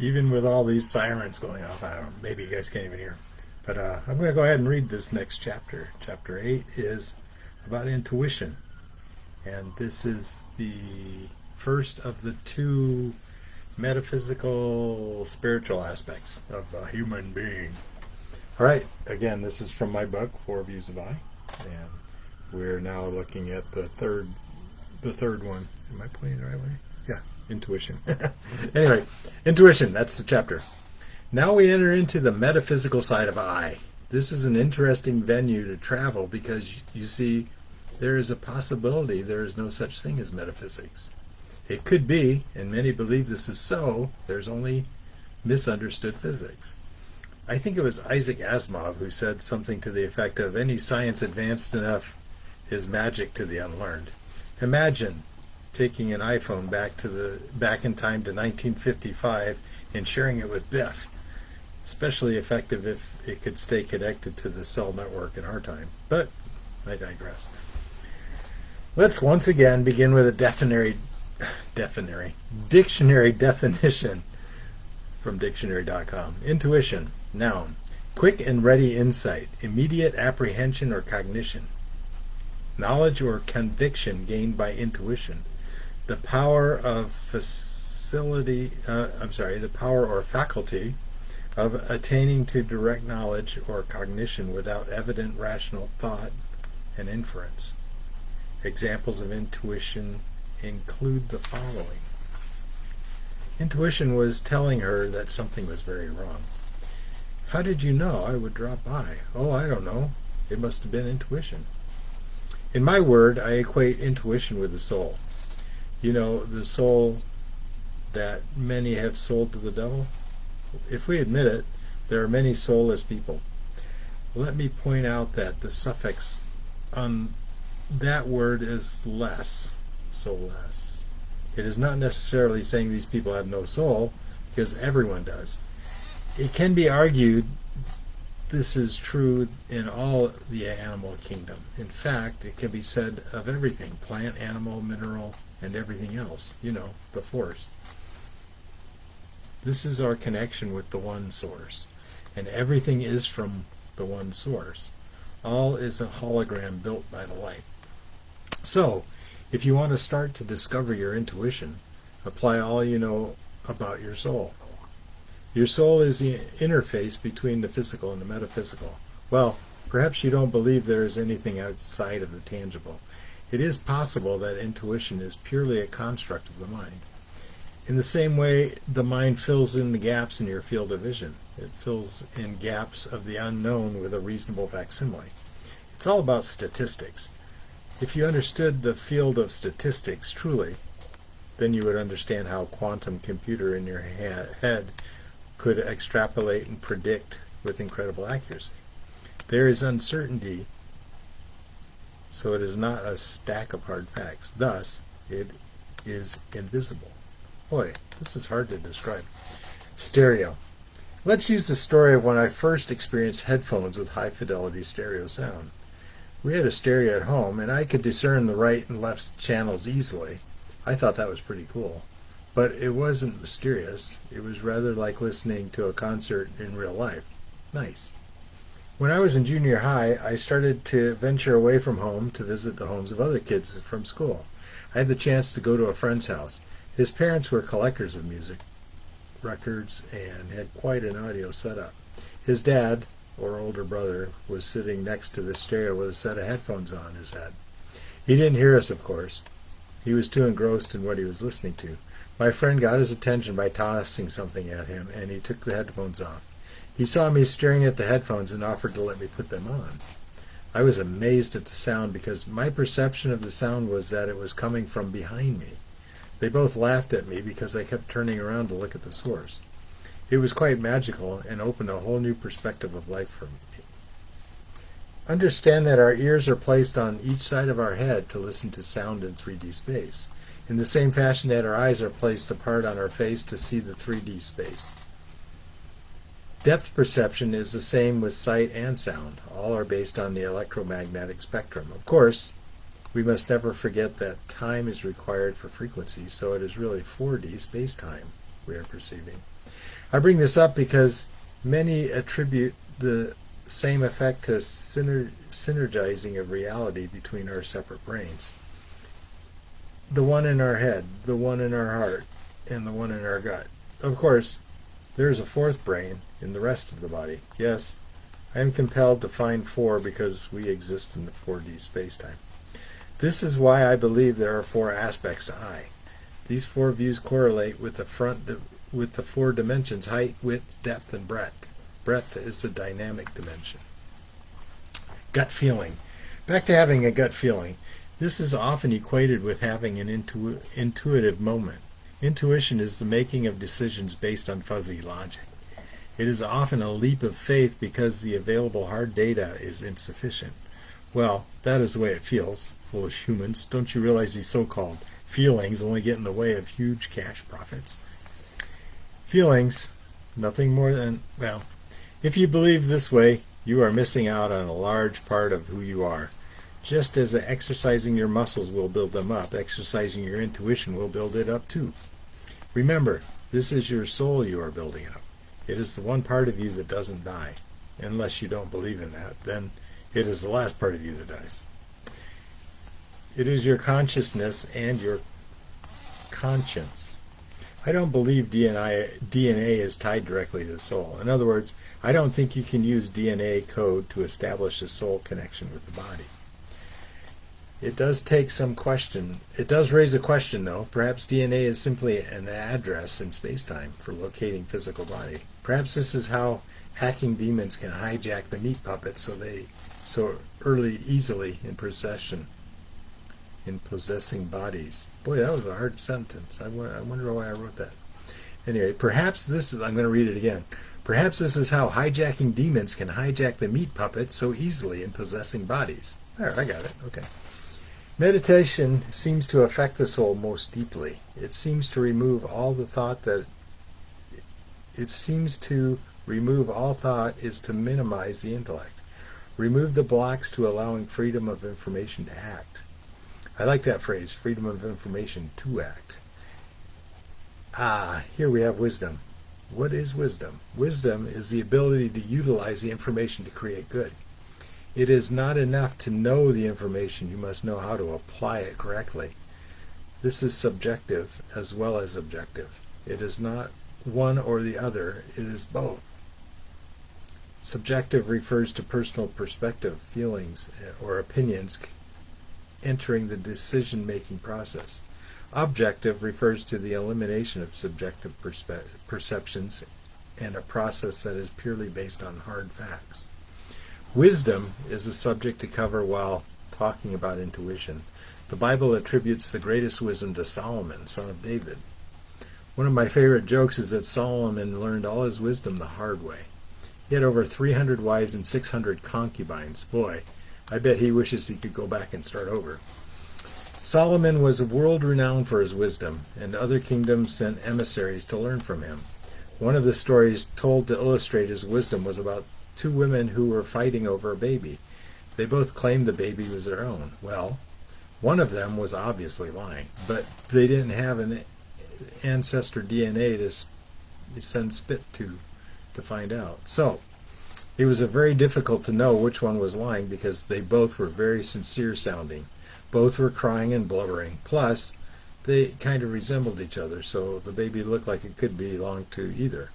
even with all these sirens going off. I don't know, maybe you guys can't even hear. But I'm going to go ahead and read this next chapter. Chapter 8 is about intuition. And this is the first of the two metaphysical, spiritual aspects of a human being. All right, again, this is from my book, Four Views of I. And we're now looking at the third one. Am I pointing the right way? Yeah, intuition. Anyway, intuition, that's the chapter. Now we enter into the metaphysical side of I. This is an interesting venue to travel because, you see, there is a possibility there is no such thing as metaphysics. It could be, and many believe this is so, there's only misunderstood physics. I think it was Isaac Asimov who said something to the effect of, any science advanced enough is magic to the unlearned. Imagine taking an iPhone back in time to 1955 and sharing it with Biff. Especially effective if it could stay connected to the cell network in our time. But I digress. Let's once again begin with a dictionary definition from dictionary.com. Intuition, noun, quick and ready insight, immediate apprehension or cognition. Knowledge or conviction gained by intuition. The power or faculty of attaining to direct knowledge or cognition without evident rational thought and inference. Examples of intuition include the following. Intuition was telling her that something was very wrong. How did you know I would drop by? Oh, I don't know. It must have been intuition. In my word, I equate intuition with the soul. You know, the soul that many have sold to the devil? If we admit it, there are many soulless people. Let me point out that the suffix on that word is less, soulless. It is not necessarily saying these people have no soul, because everyone does. It can be argued this is true in all the animal kingdom. In fact, it can be said of everything, plant, animal, mineral, and everything else. You know, the force. This is our connection with the one source, and everything is from the one source. All is a hologram built by the light. So, if you want to start to discover your intuition, apply all you know about your soul. Your soul is the interface between the physical and the metaphysical. Well, perhaps you don't believe there is anything outside of the tangible. It is possible that intuition is purely a construct of the mind. In the same way, the mind fills in the gaps in your field of vision. It fills in gaps of the unknown with a reasonable facsimile. It's all about statistics. If you understood the field of statistics truly, then you would understand how a quantum computer in your head could extrapolate and predict with incredible accuracy. There is uncertainty, so it is not a stack of hard facts. Thus, it is invisible. Boy, this is hard to describe. Stereo. Let's use the story of when I first experienced headphones with high-fidelity stereo sound. We had a stereo at home, and I could discern the right and left channels easily. I thought that was pretty cool. But it wasn't mysterious. It was rather like listening to a concert in real life. Nice. When I was in junior high, I started to venture away from home to visit the homes of other kids from school. I had the chance to go to a friend's house. His parents were collectors of music records and had quite an audio setup. His dad, or older brother, was sitting next to the stereo with a set of headphones on his head. He didn't hear us, of course. He was too engrossed in what he was listening to. My friend got his attention by tossing something at him, and he took the headphones off. He saw me staring at the headphones and offered to let me put them on. I was amazed at the sound because my perception of the sound was that it was coming from behind me. They both laughed at me because I kept turning around to look at the source. It was quite magical and opened a whole new perspective of life for me. Understand that our ears are placed on each side of our head to listen to sound in 3D space, in the same fashion that our eyes are placed apart on our face to see the 3D space. Depth perception is the same with sight and sound. All are based on the electromagnetic spectrum. Of course, we must never forget that time is required for frequency, so it is really 4D space-time. we are perceiving. I bring this up because many attribute the same effect to synergizing of reality between our separate brains. The one in our head, the one in our heart, and the one in our gut. Of course, there is a fourth brain in the rest of the body. Yes, I am compelled to find four because we exist in the 4D spacetime. This is why I believe there are four aspects to I. These four views correlate with the four dimensions: height, width, depth, and breadth. Breadth is the dynamic dimension. Gut feeling. Back to having a gut feeling. This is often equated with having an intuitive moment. Intuition is the making of decisions based on fuzzy logic. It is often a leap of faith because the available hard data is insufficient. Well, that is the way it feels, foolish humans. Don't you realize these so-called feelings only get in the way of huge cash profits? Feelings, nothing more than, well, if you believe this way, you are missing out on a large part of who you are. Just as exercising your muscles will build them up, exercising your intuition will build it up too. Remember, this is your soul you are building up. It is the one part of you that doesn't die. Unless you don't believe in that, then it is the last part of you that dies. It is your consciousness and your conscience. I don't believe DNA is tied directly to the soul. In other words, I don't think you can use DNA code to establish a soul connection with the body. It does take some question. It does raise a question, though. Perhaps DNA is simply an address in space-time for locating physical body. Perhaps this is how hacking demons can hijack the meat puppet so easily in possessing bodies. Boy, that was a hard sentence. I wonder why I wrote that. Anyway, perhaps this is, I'm going to read it again. Perhaps this is how hijacking demons can hijack the meat puppet so easily in possessing bodies. There, I got it. Okay. Meditation seems to affect the soul most deeply. It seems to remove all thought is to minimize the intellect. Remove the blocks to allowing freedom of information to act. I like that phrase, freedom of information to act. Here we have wisdom. What is wisdom? Wisdom is the ability to utilize the information to create good. It is not enough to know the information. You must know how to apply it correctly. This is subjective as well as objective. It is not one or the other. It is both. Subjective refers to personal perspective, feelings, or opinions entering the decision-making process. Objective refers to the elimination of subjective perceptions and a process that is purely based on hard facts. Wisdom is a subject to cover while talking about intuition. The Bible attributes the greatest wisdom to Solomon, son of David. One of my favorite jokes is that Solomon learned all his wisdom the hard way. He had over 300 wives and 600 concubines. Boy, I bet he wishes he could go back and start over. Solomon was world-renowned for his wisdom, and other kingdoms sent emissaries to learn from him. One of the stories told to illustrate his wisdom was about two women who were fighting over a baby. They both claimed the baby was their own. Well, one of them was obviously lying, but they didn't have an ancestor DNA to send spit to find out. So, it was very difficult to know which one was lying because they both were very sincere sounding. Both were crying and blubbering. Plus, they kind of resembled each other, so the baby looked like it could belong to either.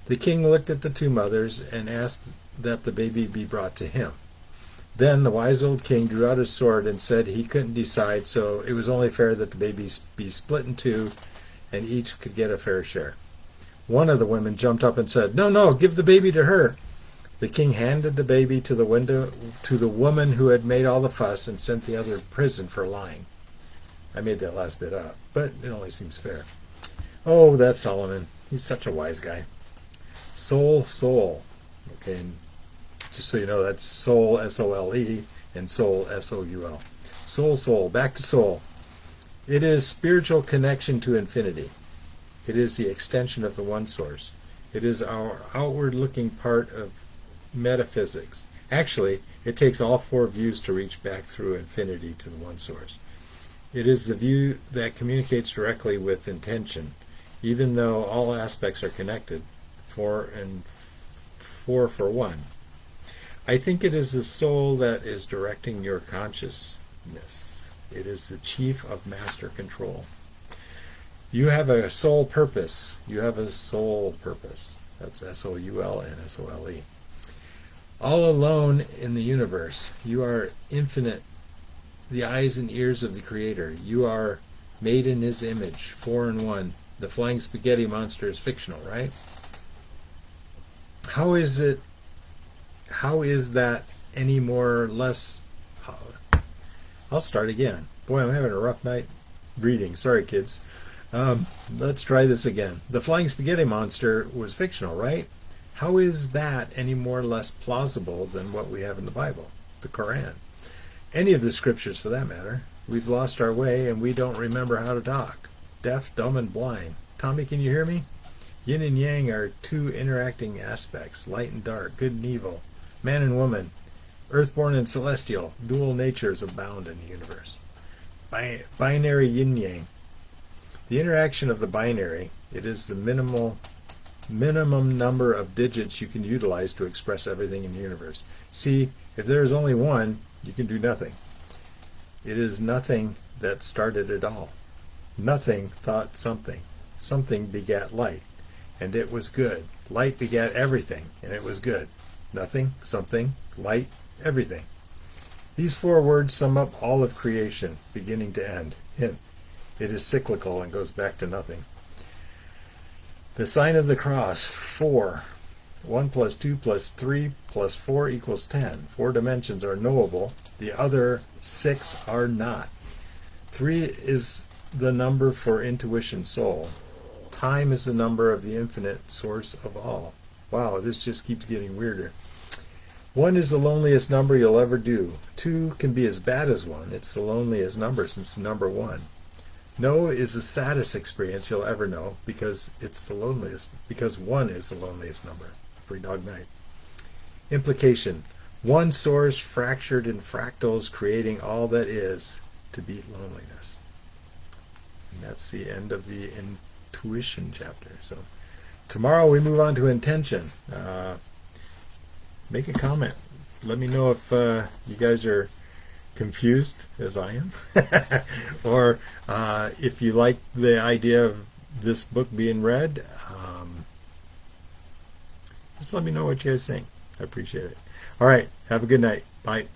The king looked at the two mothers and asked that the baby be brought to him. Then the wise old king drew out his sword and said he couldn't decide, so it was only fair that the baby be split in two and each could get a fair share. One of the women jumped up and said, No, give the baby to her. The king handed the baby to the woman who had made all the fuss and sent the other to prison for lying. I made that last bit up, but it only seems fair. Oh, that's Solomon. He's such a wise guy. Soul. Okay, and just so you know, that's soul, S-O-L-E, and soul, S-O-U-L. Soul. Back to soul. It is spiritual connection to infinity. It is the extension of the one source. It is our outward-looking part of metaphysics. Actually, it takes all four views to reach back through infinity to the one source. It is the view that communicates directly with intention. even though all aspects are connected, four for one. I think it is the soul that is directing your consciousness. It is the chief of master control. You have a soul purpose. You have a soul purpose. That's SOULNSOLE. All alone in the universe. You are infinite, the eyes and ears of the Creator. You are made in His image, 4 in 1. The flying spaghetti monster is fictional, right? How is that any more or less? I'll start again. Boy, I'm having a rough night reading. Sorry, kids. Let's try this again. The flying spaghetti monster was fictional, right? How is that any more or less plausible than what we have in the Bible, the Quran? Any of the scriptures, for that matter. We've lost our way and we don't remember how to talk. Deaf, dumb, and blind. Tommy, can you hear me? Yin and yang are two interacting aspects, light and dark, good and evil, man and woman, earthborn and celestial. Dual natures abound in the universe. Binary yin-yang. The interaction of the binary, it is the minimum number of digits you can utilize to express everything in the universe. See, if there is only one, you can do nothing. It is nothing that started it all. Nothing thought something. Something begat light, and it was good. Light begat everything, and it was good. Nothing, something, light, everything. These 4 words sum up all of creation, beginning to end. Hint. It is cyclical and goes back to nothing. The sign of the cross, 4. 1 plus 2 plus 3 plus 4 equals 10. 4 dimensions are knowable. The other 6 are not. 3 is the number for intuition soul. Time is the number of the infinite source of all. Wow, this just keeps getting weirder. 1 is the loneliest number you'll ever do. 2 can be as bad as 1. It's the loneliest number since number 1. No is the saddest experience you'll ever know because it's the loneliest. Because 1 is the loneliest number. Free Dog Night. Implication. 1 source fractured in fractals creating all that is to beat loneliness. And that's the end of the intuition chapter. So tomorrow we move on to intention. Make a comment. Let me know if you guys are confused as I am, or if you like the idea of this book being read. Just let me know what you guys think. I appreciate it. All right. Have a good night. Bye.